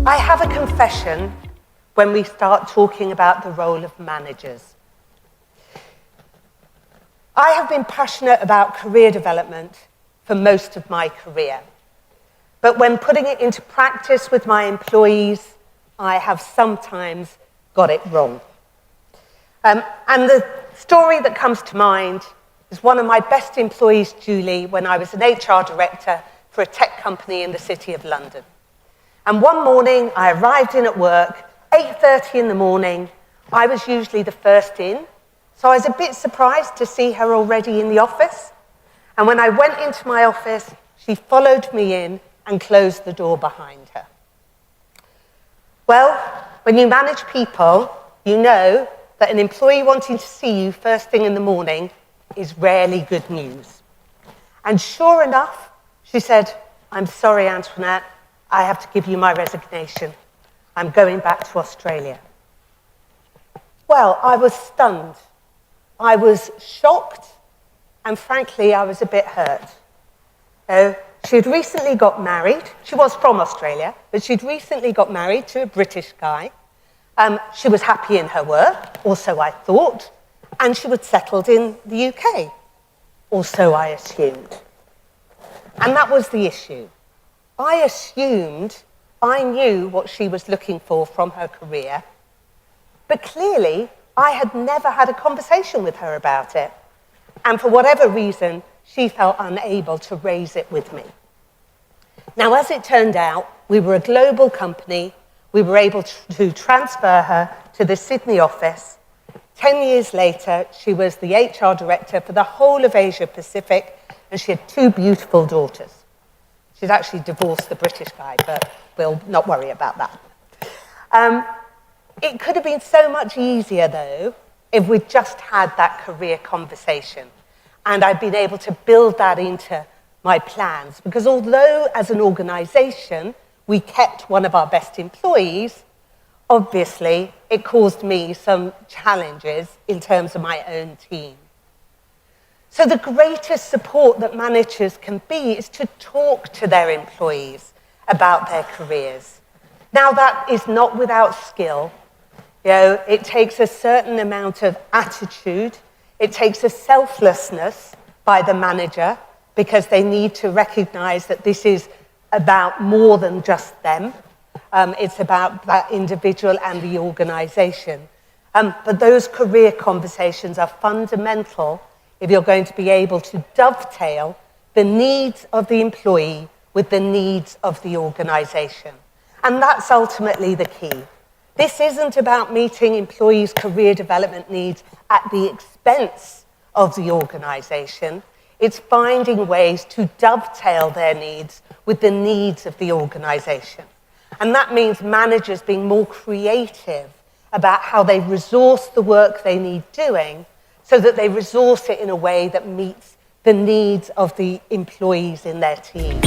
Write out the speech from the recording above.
I have a confession when we start talking about the role of managers. I have been passionate about career development for most of my career. But when putting it into practice with my employees, I have sometimes got it wrong. And the story that comes to mind is one of my best employees, Julie, when I was an HR director for a tech company in the City of London. And one morning, I arrived in at work, 8:30 in the morning. I was usually the first in, so I was a bit surprised to see her already in the office. And when I went into my office, she followed me in and closed the door behind her. Well, when you manage people, you know that an employee wanting to see you first thing in the morning is rarely good news. And sure enough, she said, "I'm sorry, Antoinette, I have to give you my resignation. I'm going back to Australia." Well, I was stunned. I was shocked, and frankly, I was a bit hurt. She had recently got married. She was from Australia, but she'd recently got married to a British guy. She was happy in her work, also I thought, and she was settled in the UK, also I assumed. And that was the issue. I assumed I knew what she was looking for from her career, but clearly I had never had a conversation with her about it. And for whatever reason, she felt unable to raise it with me. Now, as it turned out, we were a global company. We were able to transfer her to the Sydney office. 10 years later, she was the HR director for the whole of Asia Pacific, and she had 2 beautiful daughters. She's actually divorced the British guy, but we'll not worry about that. It could have been so much easier, though, if we'd just had that career conversation. And I'd been able to build that into my plans. Because although, as an organisation, we kept one of our best employees, obviously, it caused me some challenges in terms of my own team. So the greatest support that managers can be is to talk to their employees about their careers. Now, that is not without skill. It takes a certain amount of attitude. It takes a selflessness by the manager, because they need to recognize that this is about more than just them. It's about that individual and the organization. But those career conversations are fundamental if you're going to be able to dovetail the needs of the employee with the needs of the organization. And that's ultimately the key. This isn't about meeting employees' career development needs at the expense of the organization. It's finding ways to dovetail their needs with the needs of the organization. And that means managers being more creative about how they resource the work they need doing, so that they resource it in a way that meets the needs of the employees in their team.